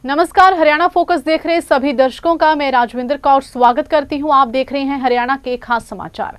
नमस्कार, हरियाणा फोकस देख रहे सभी दर्शकों का मैं राजविंदर कौर स्वागत करती हूं। आप देख रहे हैं हरियाणा के खास समाचार।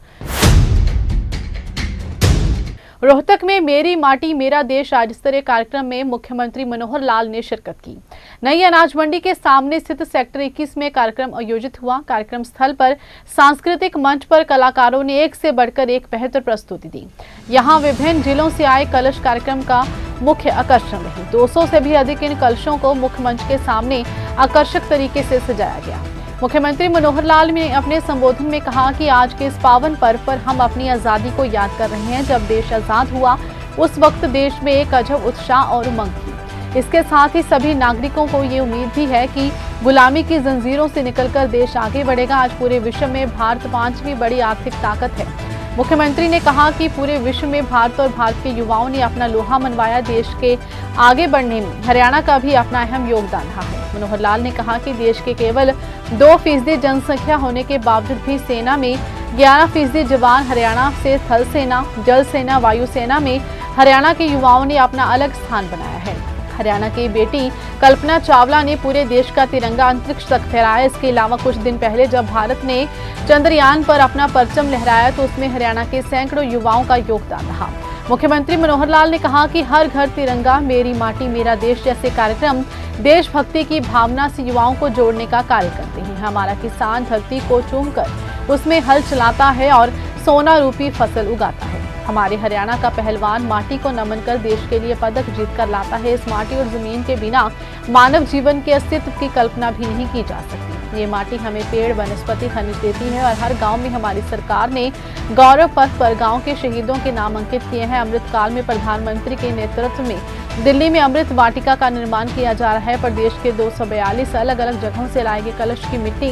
रोहतक में मेरी माटी मेरा देश राज्य स्तरीय कार्यक्रम में मुख्यमंत्री मनोहर लाल ने शिरकत की। नई अनाज मंडी के सामने स्थित सेक्टर 21 में कार्यक्रम आयोजित हुआ। कार्यक्रम स्थल पर सांस्कृतिक मंच पर कलाकारों ने एक से बढ़कर एक बेहतर प्रस्तुति दी। यहां विभिन्न जिलों से आए कलश कार्यक्रम का मुख्य आकर्षण रही। 200 से भी अधिक इन कलशों को मुख्य मंच के सामने आकर्षक तरीके से सजाया गया। मुख्यमंत्री मनोहर लाल ने अपने संबोधन में कहा कि आज के इस पावन पर्व पर हम अपनी आजादी को याद कर रहे हैं। जब देश आजाद हुआ उस वक्त देश में एक अजब उत्साह और उमंग थी। इसके साथ ही सभी नागरिकों को ये उम्मीद भी है कि गुलामी की जंजीरों से निकलकर देश आगे बढ़ेगा। आज पूरे विश्व में भारत 5वीं बड़ी आर्थिक ताकत है। मुख्यमंत्री ने कहा कि पूरे विश्व में भारत और भारत के युवाओं ने अपना लोहा मनवाया। देश के आगे बढ़ने में हरियाणा का भी अपना अहम योगदान रहा है। मनोहर लाल ने कहा कि देश के केवल 2% जनसंख्या होने के बावजूद भी सेना में 11% जवान हरियाणा से थल सेना, जल सेना, वायु सेना में हरियाणा के युवाओं ने अपना अलग स्थान बनाया है। हरियाणा की बेटी कल्पना चावला ने पूरे देश का तिरंगा अंतरिक्ष तक फहराया। इसके अलावा कुछ दिन पहले जब भारत ने चंद्रयान पर अपना परचम लहराया तो उसमें हरियाणा के सैकड़ों युवाओं का योगदान रहा। मुख्यमंत्री मनोहर लाल ने कहा कि हर घर तिरंगा, मेरी माटी मेरा देश जैसे कार्यक्रम देशभक्ति की भावना से युवाओं को जोड़ने का कार्य करते हैं। हमारा किसान धरती को चूमकर उसमें हल चलाता है और सोना रूपी फसल उगाता है। हमारे हरियाणा का पहलवान माटी को नमन कर देश के लिए पदक जीत कर लाता है। इस माटी और जमीन के बिना मानव जीवन के अस्तित्व की कल्पना भी नहीं की जा सकती। ये माटी हमें पेड़, वनस्पति, खनिज देती है और हर गांव में हमारी सरकार ने गौरव पथ पर गांव के शहीदों के नाम अंकित किए हैं। अमृत काल में प्रधानमंत्री के नेतृत्व में दिल्ली में अमृत वाटिका का निर्माण किया जा रहा है। प्रदेश के 242 अलग अलग जगहों से लाए गए कलश की मिट्टी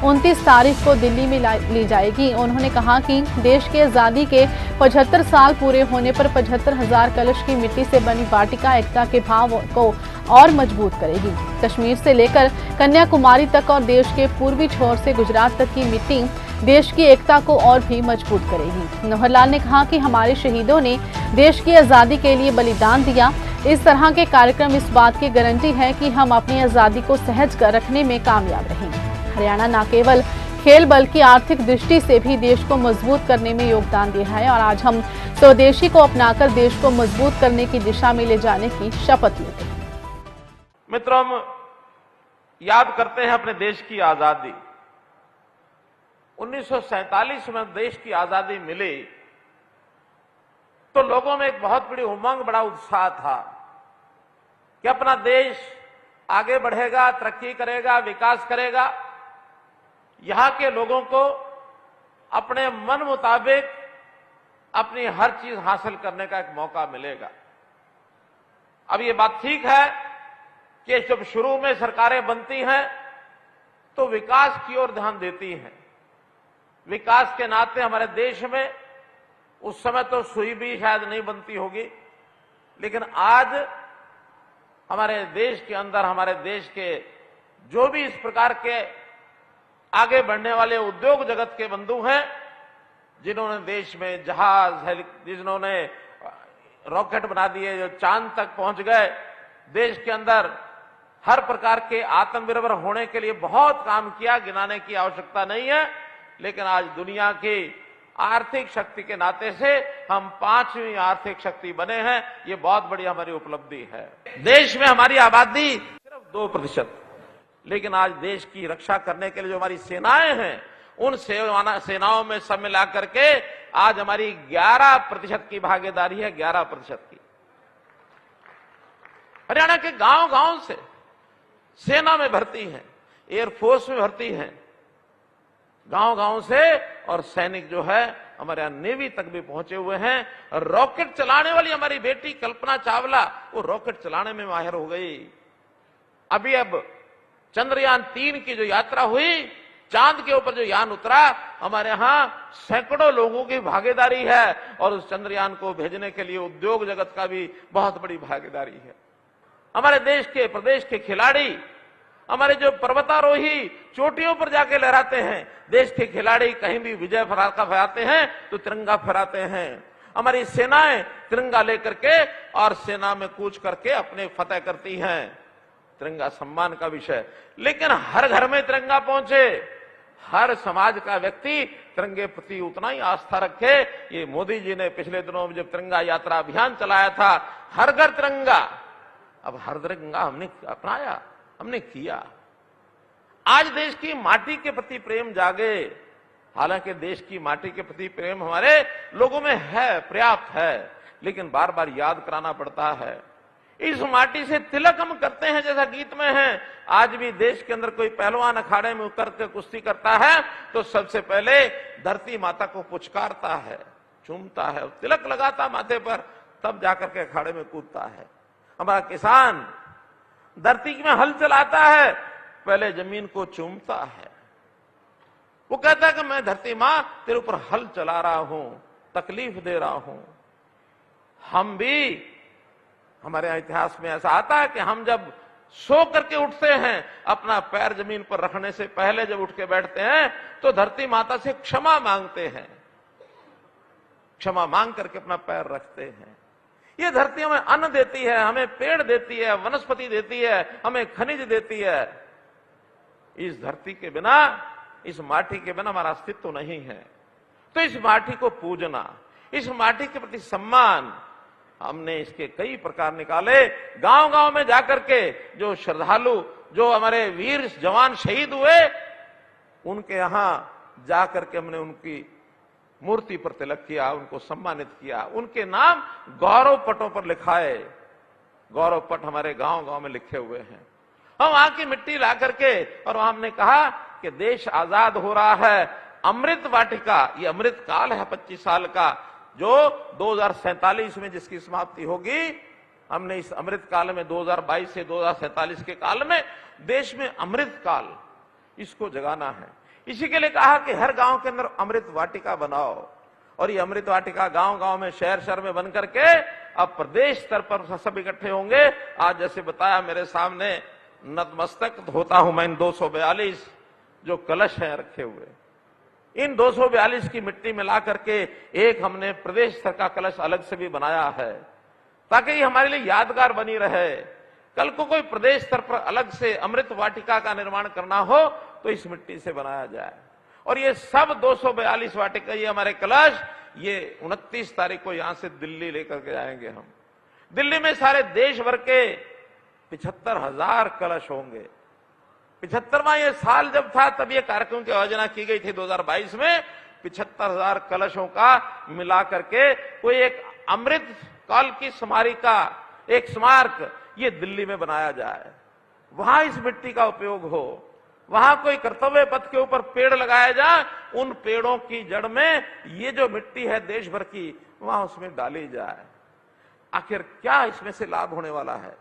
29 तारीख को दिल्ली में ली जाएगी। उन्होंने कहा कि देश की आजादी के 75 साल पूरे होने पर 75,000 कलश की मिट्टी से बनी वाटिका एकता के भाव को और मजबूत करेगी। कश्मीर से लेकर कन्याकुमारी तक और देश के पूर्वी छोर से गुजरात तक की मिट्टी देश की एकता को और भी मजबूत करेगी। मनोहर लाल ने कहा कि हमारे शहीदों ने देश की आजादी के लिए बलिदान दिया। इस तरह के कार्यक्रम इस बात की गारंटी है कि हम अपनी आजादी को सहज कर रखने में कामयाब रहेंगे। हरियाणा न केवल खेल बल्कि आर्थिक दृष्टि से भी देश को मजबूत करने में योगदान दे रहा है और आज हम स्वदेशी को अपनाकर देश को मजबूत करने की दिशा में ले जाने की शपथ लेते हैं। मित्रों, हम याद करते हैं अपने देश की आजादी। 1947 में देश की आजादी मिली तो लोगों में एक बहुत बड़ी उमंग, बड़ा उत्साह था कि अपना देश आगे बढ़ेगा, तरक्की करेगा, विकास करेगा। यहां के लोगों को अपने मन मुताबिक अपनी हर चीज हासिल करने का एक मौका मिलेगा। अब ये बात ठीक है कि जब शुरू में सरकारें बनती हैं तो विकास की ओर ध्यान देती हैं। विकास के नाते हमारे देश में उस समय तो सुई भी शायद नहीं बनती होगी, लेकिन आज हमारे देश के अंदर, हमारे देश के जो भी इस प्रकार के आगे बढ़ने वाले उद्योग जगत के बंधु हैं, जिन्होंने देश में जहाज, जिन्होंने रॉकेट बना दिए, जो चांद तक पहुंच गए, देश के अंदर हर प्रकार के आत्मनिर्भर होने के लिए बहुत काम किया, गिनाने की आवश्यकता नहीं है। लेकिन आज दुनिया की आर्थिक शक्ति के नाते से हम 5वीं आर्थिक शक्ति बने हैं। ये बहुत बड़ी हमारी उपलब्धि है। देश में हमारी आबादी सिर्फ 2%, लेकिन आज देश की रक्षा करने के लिए जो हमारी सेनाएं हैं, उन सेनाओं में सब मिला करके आज हमारी 11% की भागीदारी है। 11% की। हरियाणा के गांव-गांव से सेना में भर्ती हैं, एयरफोर्स में भर्ती हैं, गांव-गांव से, और सैनिक जो है हमारे यहां नेवी तक भी पहुंचे हुए हैं। रॉकेट चलाने वाली हमारी बेटी कल्पना चावला, वो रॉकेट चलाने में माहिर हो गई। अब चंद्रयान 3 की जो यात्रा हुई, चांद के ऊपर जो यान उतरा, हमारे यहां सैकड़ों लोगों की भागीदारी है और उस चंद्रयान को भेजने के लिए उद्योग जगत का भी बहुत बड़ी भागीदारी है। हमारे देश के, प्रदेश के खिलाड़ी, हमारे जो पर्वतारोही चोटियों पर जाके लहराते हैं, देश के खिलाड़ी कहीं भी विजय पताका फहराते हैं तो तिरंगा फहराते हैं। हमारी सेनाएं तिरंगा लेकर के और सेना में कूच करके अपने फतेह करती हैं। तिरंगा सम्मान का विषय, लेकिन हर घर में तिरंगा पहुंचे, हर समाज का व्यक्ति तिरंगे प्रति उतना ही आस्था रखे। ये मोदी जी ने पिछले दिनों जब तिरंगा यात्रा अभियान चलाया था, हर घर तिरंगा, अब हर तिरंगा हमने अपनाया, हमने किया। आज देश की माटी के प्रति प्रेम जागे। हालांकि देश की माटी के प्रति प्रेम हमारे लोगों में है, पर्याप्त है, लेकिन बार बार याद कराना पड़ता है। इस माटी से तिलक हम करते हैं, जैसा गीत में है। आज भी देश के अंदर कोई पहलवान अखाड़े में उतर के कुश्ती करता है तो सबसे पहले धरती माता को पुचकारता है, चूमता है, तिलक लगाता माथे पर, तब जाकर के अखाड़े में कूदता है। हमारा किसान धरती में हल चलाता है, पहले जमीन को चूमता है। वो कहता है कि मैं धरती मां तेरे ऊपर हल चला रहा हूं, तकलीफ दे रहा हूं। हम भी, हमारे इतिहास में ऐसा आता है कि हम जब सो करके उठते हैं, अपना पैर जमीन पर रखने से पहले जब उठ के बैठते हैं तो धरती माता से क्षमा मांगते हैं, क्षमा मांग करके अपना पैर रखते हैं। ये धरती हमें अन्न देती है, हमें पेड़ देती है, वनस्पति देती है, हमें खनिज देती है। इस धरती के बिना, इस माटी के बिना हमारा अस्तित्व नहीं है। तो इस माटी को पूजना, इस माटी के प्रति सम्मान, हमने इसके कई प्रकार निकाले। गांव गांव में जाकर के जो श्रद्धालु, जो हमारे वीर जवान शहीद हुए, उनके यहां जाकर के हमने उनकी मूर्ति पर तिलक किया, उनको सम्मानित किया, उनके नाम गौरव पटों पर लिखाए। गौरव पट हमारे गांव गांव में लिखे हुए हैं। हम वहां की मिट्टी ला करके, और हमने कहा कि देश आजाद हो रहा है। अमृत वाटिका, ये अमृत काल है 25 साल का, जो 2047 में जिसकी समाप्ति होगी। हमने इस अमृत काल में 2022 से 2047 के काल में देश में अमृत काल, इसको जगाना है। इसी के लिए कहा कि हर गांव के अंदर अमृत वाटिका बनाओ, और ये अमृत वाटिका गांव गांव में, शहर शहर में बन करके अब प्रदेश स्तर पर सब इकट्ठे होंगे। आज जैसे बताया मेरे सामने, नतमस्तक होता हूं मैं इन 242 जो कलश हैं रखे हुए, इन 242 की मिट्टी मिला करके एक हमने प्रदेश स्तर का कलश अलग से भी बनाया है, ताकि ये हमारे लिए यादगार बनी रहे। कल को कोई प्रदेश स्तर पर अलग से अमृत वाटिका का निर्माण करना हो तो इस मिट्टी से बनाया जाए। और ये सब 242 वाटिका, ये हमारे कलश, ये 29 तारीख को यहां से दिल्ली लेकर के जाएंगे हम। दिल्ली में सारे देश भर के 75,000 कलश होंगे। 75वां ये साल जब था तब ये कार्यक्रम की आयोजना की गई थी 2022 में। 75,000 कलशों का मिला करके कोई एक अमृत काल की स्मारिका, एक स्मारक ये दिल्ली में बनाया जाए, वहां इस मिट्टी का उपयोग हो। वहां कोई कर्तव्य पथ के ऊपर पेड़ लगाया जाए, उन पेड़ों की जड़ में ये जो मिट्टी है देश भर की, वहां उसमें डाली जाए। आखिर क्या इसमें से लाभ होने वाला है?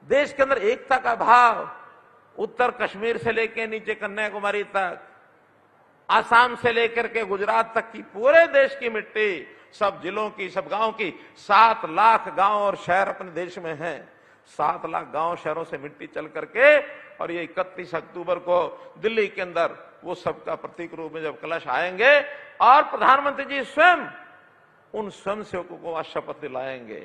देश के अंदर एकता का भाव, उत्तर कश्मीर से लेकर नीचे कन्याकुमारी तक, आसाम से लेकर के गुजरात तक की पूरे देश की मिट्टी, सब जिलों की, सब गांव की, 7 लाख गांव और शहर अपने देश में हैं। 7 लाख गांव शहरों से मिट्टी चल करके, और ये 31 अक्टूबर को दिल्ली के अंदर वो सबका प्रतीक रूप में जब कलश आएंगे, और प्रधानमंत्री जी स्वयं उन स्वयंसेवकों को आज शपथ दिलाएंगे।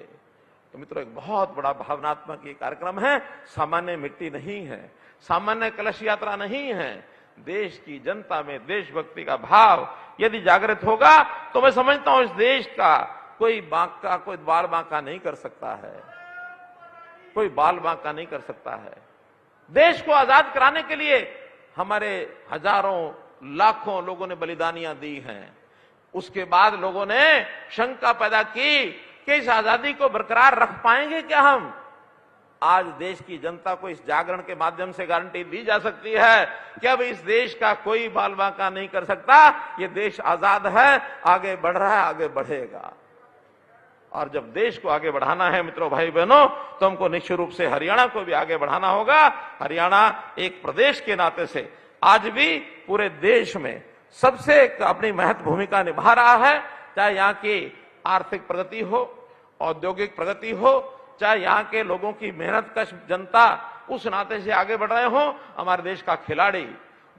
तो मित्रों, एक बहुत बड़ा भावनात्मक ये कार्यक्रम है। सामान्य मिट्टी नहीं है, सामान्य कलश यात्रा नहीं है। देश की जनता में देशभक्ति का भाव यदि जागृत होगा तो मैं समझता हूं इस देश का कोई बांका, कोई बाल बांका नहीं कर सकता है, कोई बाल बांका नहीं कर सकता है। देश को आजाद कराने के लिए हमारे हजारों लाखों लोगों ने बलिदानियां दी हैं। उसके बाद लोगों ने शंका पैदा की कि इस आजादी को बरकरार रख पाएंगे क्या हम? आज देश की जनता को इस जागरण के माध्यम से गारंटी दी जा सकती है कि अब इस देश का कोई बाल बांका नहीं कर सकता। ये देश आजाद है, आगे बढ़ रहा है, आगे बढ़ेगा। और जब देश को आगे बढ़ाना है मित्रों, भाई बहनों, तो हमको निश्चित रूप से हरियाणा को भी आगे बढ़ाना होगा। हरियाणा एक प्रदेश के नाते से आज भी पूरे देश में सबसे अपनी महत्वपूर्ण भूमिका निभा रहा है। चाहे यहाँ की आर्थिक प्रगति हो, औद्योगिक प्रगति हो, चाहे यहाँ के लोगों की मेहनतकश जनता उस नाते से आगे बढ़ रहे हो। हमारे देश का खिलाड़ी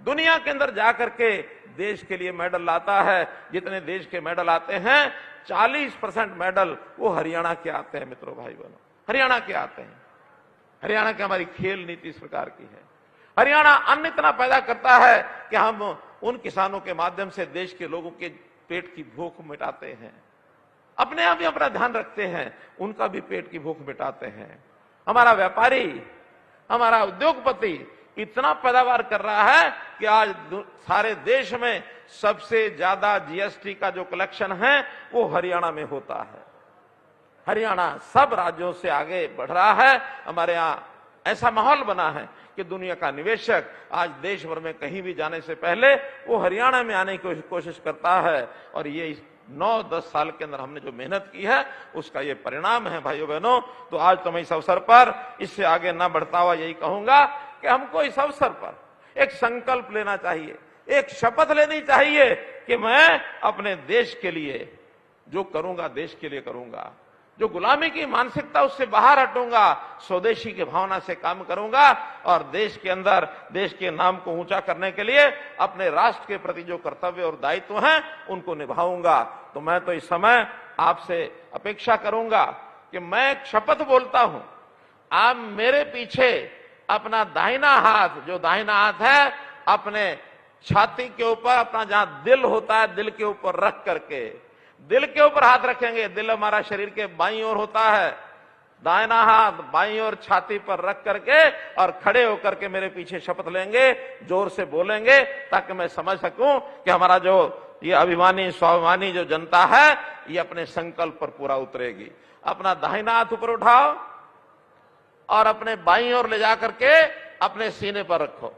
दुनिया के अंदर जाकर के देश के लिए मेडल लाता है। जितने देश के मेडल आते हैं, 40% मेडल वो हरियाणा के आते हैं मित्रों, भाई बहनों, हरियाणा के आते हैं। हरियाणा की हमारी खेल नीति इस प्रकार की है। हरियाणा अन्न इतना पैदा करता है कि हम उन किसानों के माध्यम से देश के लोगों के पेट की भूख मिटाते हैं। अपने आप ही अपना ध्यान रखते हैं, उनका भी पेट की भूख मिटाते हैं। हमारा व्यापारी, हमारा उद्योगपति इतना पैदावार कर रहा है कि आज सारे देश में सबसे ज्यादा जीएसटी का जो कलेक्शन है वो हरियाणा में होता है। हरियाणा सब राज्यों से आगे बढ़ रहा है। हमारे यहाँ ऐसा माहौल बना है कि दुनिया का निवेशक आज देश भर में कहीं भी जाने से पहले वो हरियाणा में आने की कोशिश करता है। और ये 9-10 साल के अंदर हमने जो मेहनत की है उसका ये परिणाम है भाइयों बहनों। तो आज तो मैं इस अवसर पर इससे आगे ना बढ़ता हुआ यही कहूंगा कि हमको इस अवसर पर एक संकल्प लेना चाहिए, एक शपथ लेनी चाहिए कि मैं अपने देश के लिए जो करूंगा देश के लिए करूंगा, जो गुलामी की मानसिकता उससे बाहर हटूंगा, स्वदेशी की भावना से काम करूंगा और देश के अंदर देश के नाम को ऊंचा करने के लिए अपने राष्ट्र के प्रति जो कर्तव्य और दायित्व हैं उनको निभाऊंगा। तो मैं तो इस समय आपसे अपेक्षा करूंगा कि मैं एक शपथ बोलता हूं, आप मेरे पीछे अपना दाहिना हाथ, जो दाहिना हाथ है अपने छाती के ऊपर, अपना जहां दिल होता है दिल के ऊपर रख करके, दिल के ऊपर हाथ रखेंगे। दिल हमारा शरीर के बाईं ओर होता है, दाहिना हाथ बाईं ओर छाती पर रख करके और खड़े होकर के मेरे पीछे शपथ लेंगे, जोर से बोलेंगे ताकि मैं समझ सकूं कि हमारा जो ये अभिमानी स्वाभिमानी जो जनता है ये अपने संकल्प पर पूरा उतरेगी। अपना दाहिना हाथ ऊपर उठाओ और अपने बाईं ओर ले जाकर के अपने सीने पर रखो।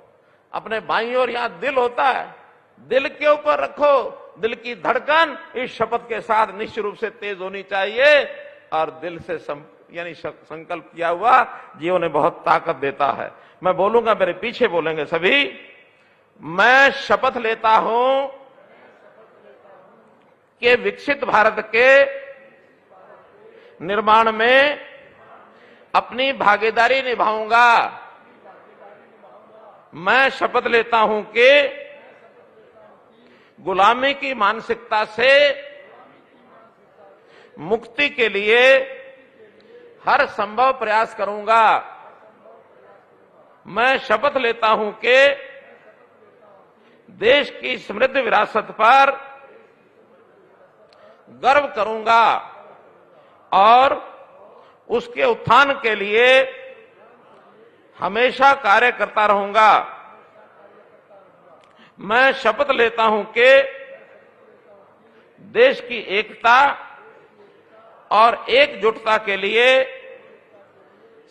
अपने बाईं ओर यहां दिल होता है, दिल के ऊपर रखो। दिल की धड़कन इस शपथ के साथ निश्चित रूप से तेज होनी चाहिए और दिल से यानी संकल्प किया हुआ जीवन में बहुत ताकत देता है। मैं बोलूंगा, मेरे पीछे बोलेंगे सभी। मैं शपथ लेता हूं कि विकसित भारत के निर्माण में अपनी भागीदारी निभाऊंगा। मैं शपथ लेता हूं कि गुलामी की मानसिकता से मुक्ति के लिए हर संभव प्रयास करूंगा। मैं शपथ लेता हूं कि देश की समृद्ध विरासत पर गर्व करूंगा और उसके उत्थान के लिए हमेशा कार्य करता रहूंगा। मैं शपथ लेता हूं कि देश की एकता और एकजुटता के लिए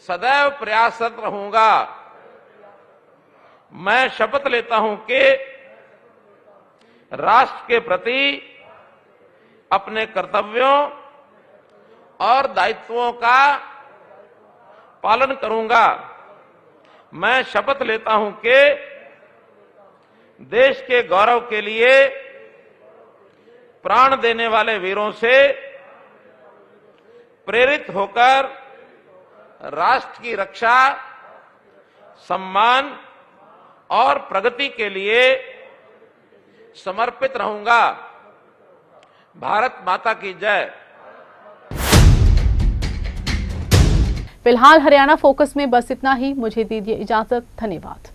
सदैव प्रयासरत रहूंगा। मैं शपथ लेता हूं कि राष्ट्र के प्रति अपने कर्तव्यों और दायित्वों का पालन करूंगा। मैं शपथ लेता हूं कि देश के गौरव के लिए प्राण देने वाले वीरों से प्रेरित होकर राष्ट्र की रक्षा, सम्मान और प्रगति के लिए समर्पित रहूंगा। भारत माता की जय। फिलहाल हरियाणा फोकस में बस इतना ही। मुझे दीजिए इजाजत। धन्यवाद।